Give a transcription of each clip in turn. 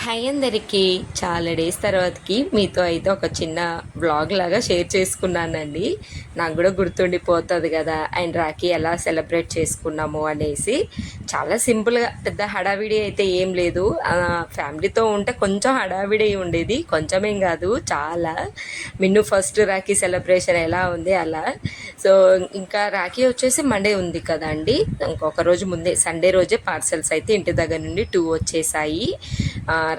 Hi అందరికీ. చాలా days తర్వాతకి మీతో అయితే ఒక చిన్న వ్లాగ్ లాగా షేర్ చేసుకున్నానండి. నాకు కూడా గుర్తుండిపోతుంది కదా అండ్ రాఖీ ఎలా సెలబ్రేట్ చేసుకున్నాము అనేసి. చాలా సింపుల్గా, పెద్ద హడావిడి అయితే ఏం లేదు. ఫ్యామిలీతో ఉంటే కొంచెం హడావిడి ఉండేది, కొంచెమేం కాదు చాలా. మిన్ను ఫస్ట్ రాఖీ సెలబ్రేషన్ ఎలా ఉంది అలా. సో ఇంకా రాఖీ వచ్చేసి మండే ఉంది కదండి, ఇంకొక రోజు ముందే సండే రోజే పార్సల్స్ అయితే ఇంటి దగ్గర నుండి 2 వచ్చేసాయి.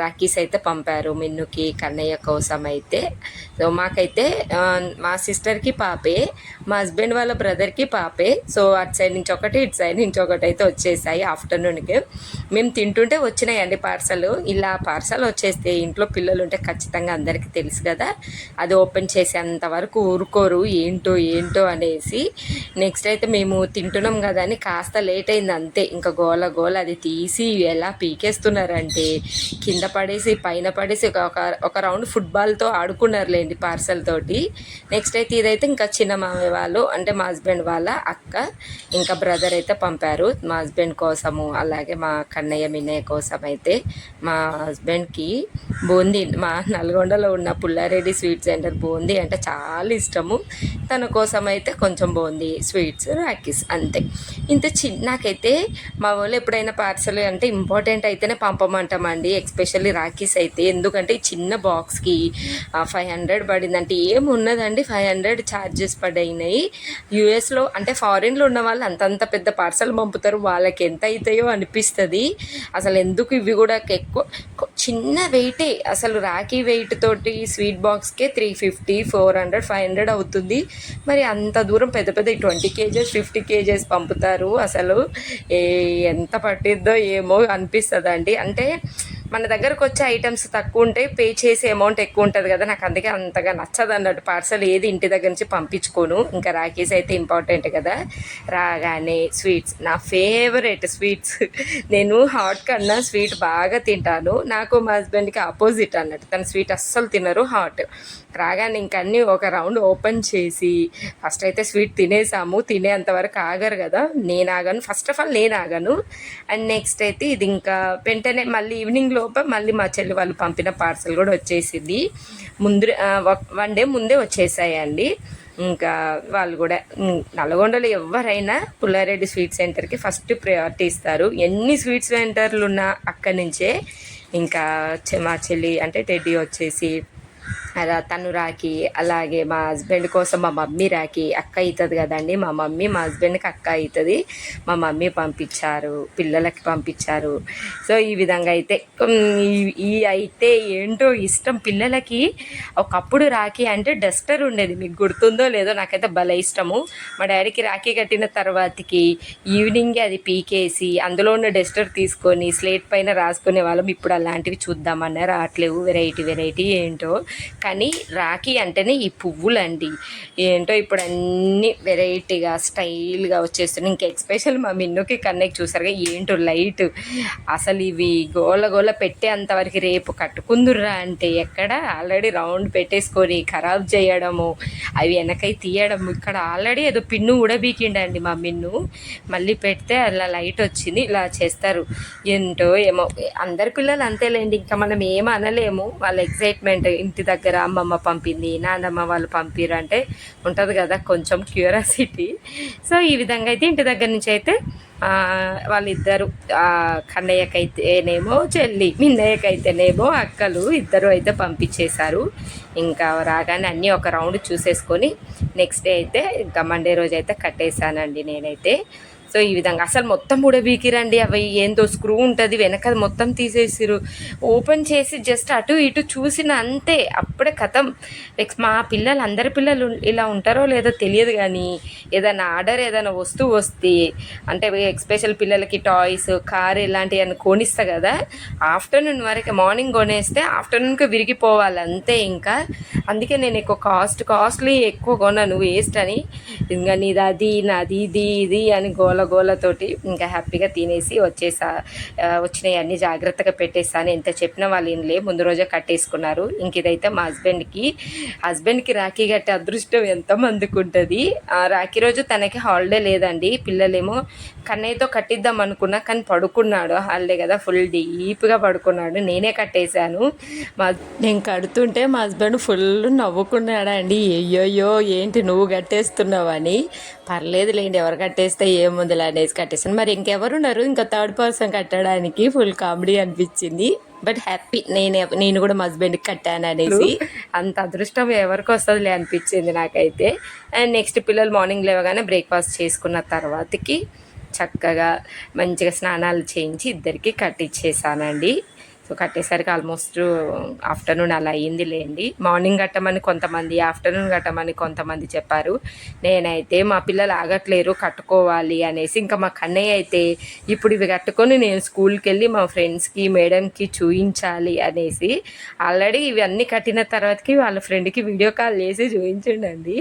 రాఖీస్ అయితే పంపారు మిన్నుకి, కన్నయ్య కోసం అయితే. సో మాకైతే మా సిస్టర్కి పాపే, మా హస్బెండ్ వాళ్ళ బ్రదర్కి పాపే. సో అటు సైడ్ నుంచి ఒకటి, ఇటు సైడ్ నుంచి ఒకటి అయితే వచ్చేసాయి ఆఫ్టర్నూన్కి. మేము తింటుంటే వచ్చినాయండి పార్సల్. ఇలా పార్సల్ వచ్చేస్తే ఇంట్లో పిల్లలు ఉంటే ఖచ్చితంగా అందరికీ తెలుసు కదా, అది ఓపెన్ చేసేంత వరకు ఊరుకోరు, ఏంటో ఏంటో అనేసి. నెక్స్ట్ అయితే మేము తింటున్నాం కదా అని కాస్త లేట్ అయింది అంతే. ఇంకా గోల గోల అది తీసి ఎలా పీకేస్తున్నారంటే కింద పడేసి పైన పడేసి ఒక రౌండ్ ఫుట్బాల్తో ఆడుకున్నారులేండి పార్సల్ తోటి. నెక్స్ట్ అయితే ఇదైతే ఇంకా చిన్న మామయ్య వాళ్ళు అంటే మా హస్బెండ్ వాళ్ళ అక్క ఇంకా బ్రదర్ అయితే పంపారు మా హస్బెండ్ కోసము, అలాగే మా కన్నయ్య మిన్నయ్య కోసం అయితే. మా హస్బెండ్కి బూందీ, మా నల్గొండలో ఉన్న పుల్లారెడ్డి స్వీట్ సెంటర్ బూందీ అంటే చాలా ఇష్టము. తన కోసం అయితే కొంచెం బూందీ, స్వీట్స్, రాఖీస్ అంతే. ఇంత నాకైతే మా వాళ్ళు ఎప్పుడైనా పార్సల్ అంటే ఇంపార్టెంట్ అయితేనే పంపమంటామండి, ఎస్పెషల్లీ రాఖీస్ అయితే. ఎందుకంటే ఈ చిన్న బాక్స్కి 500 పడిందంటే ఏమున్నదండి, 500 ఛార్జెస్ పడినాయి. యూఎస్లో అంటే ఫారిన్లో ఉన్న వాళ్ళు అంతంత పెద్ద పార్సల్ పంపుతారు, వాళ్ళకి ఎంత అవుతాయో అనిపిస్తుంది. అసలు ఎందుకు ఇవి కూడా ఎక్కువ చిన్న వెయిటే, అసలు రాఖీ వెయిట్ తోటి స్వీట్ బాక్స్కే 350, 400, 500 అవుతుంది. మరి అంత దూరం పెద్ద పెద్ద 20 kgs 50 kgs పంపుతారు. అసలు ఎంత పట్టిద్దో ఏమో అనిపిస్తుందండి. అంటే మన దగ్గరకు వచ్చే ఐటమ్స్ తక్కువ ఉంటాయి, పే చేసే అమౌంట్ ఎక్కువ ఉంటుంది కదా, నాకు అందుకే అంతగా నచ్చదు అన్నట్టు పార్సల్ ఏది ఇంటి దగ్గర నుంచి పంపించుకోను. ఇంకా రాఖీస్ అయితే ఇంపార్టెంట్ కదా. రాగానే స్వీట్స్, నా ఫేవరెట్ స్వీట్స్. నేను హాట్ కన్నా స్వీట్ బాగా తింటాను. నాకు మా హస్బెండ్కి ఆపోజిట్ అన్నట్టు, తను స్వీట్ అస్సలు తినరు, హాట్. రాగానే ఇంక అన్నీ ఒక రౌండ్ ఓపెన్ చేసి ఫస్ట్ అయితే స్వీట్ తినేసాము. తినేంతవరకు ఆగరు కదా, నేను ఆగాను, ఫస్ట్ ఆఫ్ ఆల్ నేను ఆగాను. అండ్ నెక్స్ట్ అయితే ఇది ఇంకా వెంటనే మళ్ళీ ఈవినింగ్ లోపల మళ్ళీ మా చెల్లి వాళ్ళు పంపిన పార్సల్ కూడా వచ్చేసింది. ముందు 1 day ముందే వచ్చేసాయండి. ఇంకా వాళ్ళు కూడా నల్గొండలో ఎవరైనా పుల్లారెడ్డి స్వీట్ సెంటర్కి ఫస్ట్ ప్రయారిటీ ఇస్తారు. ఎన్ని స్వీట్ సెంటర్లు ఉన్నా అక్కడి నుంచే. ఇంకా మా చెల్లి అంటే టెడ్డీ వచ్చేసి అలా తను రాఖీ, అలాగే మా హస్బెండ్ కోసం మా మమ్మీ రాఖీ, అక్క అవుతుంది కదండి మా మమ్మీ, మా హస్బెండ్కి అక్క అవుతుంది. మా మమ్మీ పంపించారు, పిల్లలకి పంపించారు. సో ఈ విధంగా అయితే ఈ అయితే ఏంటో ఇష్టం పిల్లలకి. ఒకప్పుడు రాఖీ అంటే డస్టర్ ఉండేది, మీకు గుర్తుందో లేదో, నాకైతే భలే ఇష్టము. మా డాడీకి రాఖీ కట్టిన తర్వాతకి ఈవినింగే అది పీకేసి అందులో ఉన్న డస్టర్ తీసుకొని స్లేట్ పైన రాసుకునే వాళ్ళం. ఇప్పుడు అలాంటివి చూద్దామన్నా రావట్లేవు, వెరైటీ ఏంటో. కానీ రాఖీ అంటేనే ఈ పువ్వులండి, ఏంటో ఇప్పుడు అన్నీ వెరైటీగా స్టైల్గా వచ్చేస్తున్నాయి. ఇంకా ఎస్పెషల్ మా మిన్నుకి కన్నయ్యకి చూసారుగా ఏంటో లైట్. అసలు ఇవి గోల గోల పెట్టే అంతవరకు రేపు కట్టుకుందుర్రా అంటే ఎక్కడ, ఆల్రెడీ రౌండ్ పెట్టేసుకొని ఖరాబ్ చేయడము, అవి వెనకై తీయడము. ఇక్కడ ఆల్రెడీ ఏదో పిన్ను ఉడబీకిండండి మా మిన్ను, మళ్ళీ పెడితే అలా లైట్ వచ్చింది. ఇలా చేస్తారు ఏంటో ఏమో. అందరి పిల్లలు అంతేలేండి, ఇంకా మనం ఏం అనలేము. వాళ్ళ ఎక్సైట్మెంట్, ఇంటి దగ్గర అమ్మమ్మ పంపింది, నాన్నమ్మ వాళ్ళు పంపిరు అంటే ఉంటుంది కదా కొంచెం క్యూరియాసిటీ. సో ఈ విధంగా అయితే ఇంటి దగ్గర నుంచి అయితే వాళ్ళిద్దరు, కన్నయ్యకైతేనేమో చెల్లి, మిన్నయ్యకైతేనేమో అక్కలు, ఇద్దరు అయితే పంపించేశారు. ఇంకా రాగానే అన్నీ ఒక రౌండ్ చూసేసుకొని నెక్స్ట్ డే అయితే ఇంకా మండే రోజు అయితే కట్టేశానండి నేనైతే. సో ఈ విధంగా అసలు మొత్తం ఉడబీకిరండి. అవి ఏందో స్క్రూ ఉంటుంది వెనక, మొత్తం తీసేసిరు. ఓపెన్ చేసి జస్ట్ అటు ఇటు చూసిన అంతే, అప్పుడే కథం. నెక్స్ట్ మా పిల్లలు, అందరి పిల్లలు ఇలా ఉంటారో లేదో తెలియదు కానీ ఏదైనా ఆర్డర్ ఏదైనా వస్తువు వస్తే అంటే ఎస్పెషల్ పిల్లలకి టాయ్స్, కార్ ఇలాంటివి అని కొనిస్తా కదా, ఆఫ్టర్నూన్ వరకు, మార్నింగ్ కొనేస్తే ఆఫ్టర్నూన్కి విరిగిపోవాలి అంతే. ఇంకా అందుకే నేను ఎక్కువ కాస్ట్లీ ఎక్కువ కొన్నాను వేస్ట్ అని. ఇంకా నీది అది నాది ఇది అని గోలతోటి ఇంకా హ్యాపీగా తినేసి వచ్చినాయి అన్నీ జాగ్రత్తగా పెట్టేస్తాను. ఎంత చెప్పినా వాళ్ళు ఏం ముందు రోజే కట్టేసుకున్నారు. ఇంక ఇదైతే మా హస్బెండ్కి రాఖీ కట్టే అదృష్టం ఎంతమందికి ఉంటుంది. రాఖీ రోజు తనకి హాలిడే లేదండి. పిల్లలేమో కన్నయ్యతో కట్టిద్దాం అనుకున్నా కానీ పడుకున్నాడు, హాలిడే కదా, ఫుల్ డీప్గా పడుకున్నాడు. నేనే కట్టేశాను. నేను కడుతుంటే మా హస్బెండ్ ఫుల్ నవ్వుకున్నాడా అండి. అయ్యోయ్యో ఏంటి నువ్వు కట్టేస్తున్నావని. పర్లేదులేండి, ఎవరు కట్టేస్తే ఏముందిలే అనేసి కట్టేసాను. మరి ఇంకెవరున్నారు ఇంకా థర్డ్ పర్సన్ కట్టడానికి. ఫుల్ కామెడీ అనిపించింది. బట్ హ్యాపీ నేను కూడా మా హస్బెండ్కి కట్టాను అనేసి. అంత అదృష్టం ఎవరికి వస్తుందిలే అనిపించింది నాకైతే. అండ్ నెక్స్ట్ పిల్లలు మార్నింగ్ లేవగానే బ్రేక్ఫాస్ట్ చేసుకున్న తర్వాతకి చక్కగా మంచిగా స్నానాలు చేయించి ఇద్దరికి కట్టించేసానండి. సో కట్టేసరికి ఆల్మోస్ట్ ఆఫ్టర్నూన్ అలా అయ్యింది లేండి. మార్నింగ్ కట్టమని కొంతమంది, ఆఫ్టర్నూన్ కట్టమని కొంతమంది చెప్పారు. నేనైతే మా పిల్లలు ఆగట్లేరు కట్టుకోవాలి అనేసి, ఇంకా మా కన్నయ్య అయితే ఇప్పుడు ఇవి కట్టుకొని నేను స్కూల్కి వెళ్ళి మా ఫ్రెండ్స్కి మేడంకి చూపించాలి అనేసి ఆల్రెడీ ఇవన్నీ కట్టిన తర్వాతకి వాళ్ళ ఫ్రెండ్కి వీడియో కాల్ చేసి చూపించండి.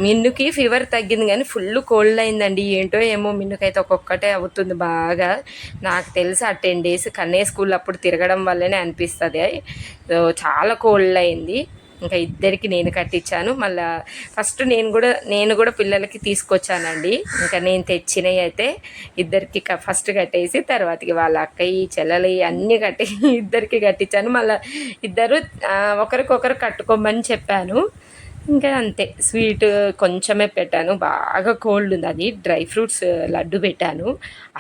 మిన్నుకి ఫీవర్ తగ్గింది కానీ ఫుల్ కోల్డ్ అయిందండి. ఏంటో ఏమో మిన్నుకైతే ఒక్కొక్కటే అవుతుంది బాగా. నాకు తెలిసి ఆ 10 days కన్నయ్య స్కూల్ అప్పుడు తిరగడం వల్లనే అనిపిస్తుంది. చాలా కోల్డ్ అయింది. ఇంకా ఇద్దరికి నేను కట్టించాను. మళ్ళీ ఫస్ట్ నేను కూడా పిల్లలకి తీసుకొచ్చానండి. ఇంకా నేను తెచ్చినవి అయితే ఇద్దరికి ఫస్ట్ కట్టేసి తర్వాతకి వాళ్ళ అక్కయ్య చెల్లెలు అన్నీ ఇద్దరికి కట్టించాను. మళ్ళీ ఇద్దరు ఒకరికొకరు కట్టుకోమని చెప్పాను. ఇంకా అంతే, స్వీట్ కొంచెమే పెట్టాను. బాగా కోల్డ్ ఉంది. అది డ్రై ఫ్రూట్స్ లడ్డు పెట్టాను,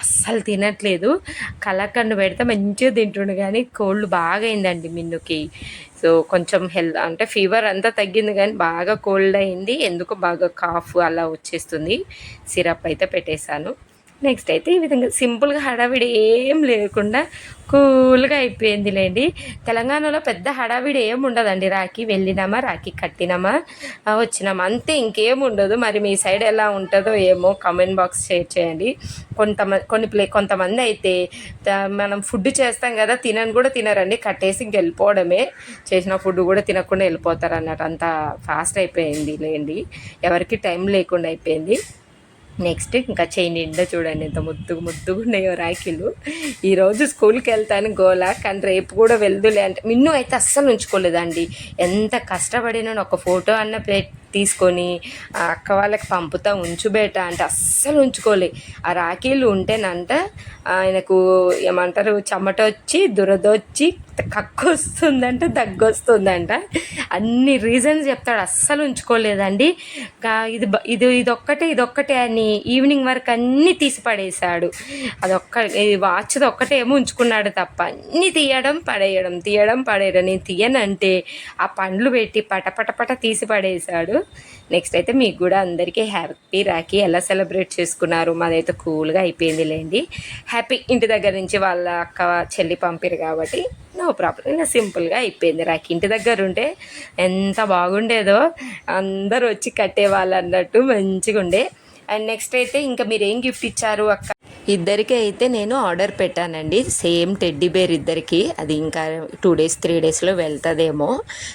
అస్సలు తినట్లేదు. కలాకండ్ పెడితే మంచిగా తింటుండు కానీ కోల్డ్ బాగా అయిందండి మిన్నుకి. సో కొంచెం అంటే ఫీవర్ అంతా తగ్గింది కానీ బాగా కోల్డ్ అయింది. ఎందుకు బాగా కాఫ్ అలా వచ్చేస్తుంది. సిరప్ అయితే పెట్టేశాను. నెక్స్ట్ అయితే ఈ విధంగా సింపుల్గా హడావిడి ఏం లేకుండా కూల్గా అయిపోయిందిలేండి. తెలంగాణలో పెద్ద హడావిడి ఏం ఉండదండి. రాఖీ వెళ్ళినామా, రాఖీ కట్టినామా, వచ్చినామా, అంతే, ఇంకేం ఉండదు. మరి మీ సైడ్ ఎలా ఉంటుందో ఏమో కామెంట్ బాక్స్ షేర్ చేయండి. కొంతమంది అయితే మనం ఫుడ్ చేస్తాం కదా, కూడా తినరండి, కట్టేసి ఇంక వెళ్ళిపోవడమే. చేసిన ఫుడ్ కూడా తినకుండా వెళ్ళిపోతారు అన్నట్టు. అంత ఫాస్ట్ అయిపోయింది లేండి, ఎవరికి టైం లేకుండా అయిపోయింది. నెక్స్ట్ ఇంకా చేయి నిండా చూడండి ఎంత ముద్దుగా ఉన్నాయో రాఖీలు. ఈరోజు స్కూల్కి వెళ్తాను గోలా, కానీ రేపు కూడా వెళ్దులే అంటే మిన్ను అయితే అస్సలు ఉంచుకోలేదండి. ఎంత కష్టపడినా ఒక ఫోటో అన్న తీసుకొని అక్క వాళ్ళకి పంపుతా ఉంచుబేట అంటే అస్సలు ఉంచుకోలే. ఆ రాఖీలు ఉంటేనంట ఆయనకు ఏమంటారు చెమట వచ్చి దురదొచ్చి కక్కొస్తుందంట, దగ్గొస్తుందంట, అన్ని రీజన్స్ చెప్తాడు. అస్సలు ఉంచుకోలేదండి. ఇదొక్కటే అని ఈవినింగ్ వరకు అన్నీ తీసి పడేశాడు. వాచ్ది ఒక్కటే ఏమో ఉంచుకున్నాడు తప్ప అన్నీ తీయడం పడేయడం. నేను తీయనంటే ఆ పండ్లు పెట్టి పటపటపట తీసి పడేశాడు. నెక్స్ట్ అయితే మీకు కూడా అందరికీ హ్యాపీ రాఖీ. ఎలా సెలబ్రేట్ చేసుకున్నారు? మాదైతే కూల్గా అయిపోయింది లేండి. హ్యాపీ. ఇంటి దగ్గర నుంచి వాళ్ళ అక్క చెల్లి పంపిరు కాబట్టి నో ప్రాబ్లం. ఇలా సింపుల్గా అయిపోయింది రాఖీ. ఇంటి దగ్గర ఉంటే ఎంత బాగుండేదో, అందరూ వచ్చి కట్టేవాళ్ళు అన్నట్టు మంచిగా ఉండే. అండ్ నెక్స్ట్ అయితే ఇంకా మీరు ఏం గిఫ్ట్ ఇచ్చారు అక్క? ఇద్దరికి అయితే నేను ఆర్డర్ పెట్టానండి, సేమ్ టెడ్డీ బేర్ ఇద్దరికి. అది ఇంకా 2 days 3 daysలో వెళ్తుందేమో.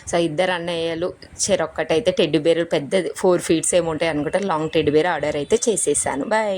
సో ఇద్దరు అన్నయ్యలు చెరొక్కటైతే టెడ్డీ బేర్ పెద్దది 4 feet ఏముంటాయి అనుకుంటా, లాంగ్ టెడ్డీ బేర్ ఆర్డర్ అయితే చేసేసాను. బాయ్.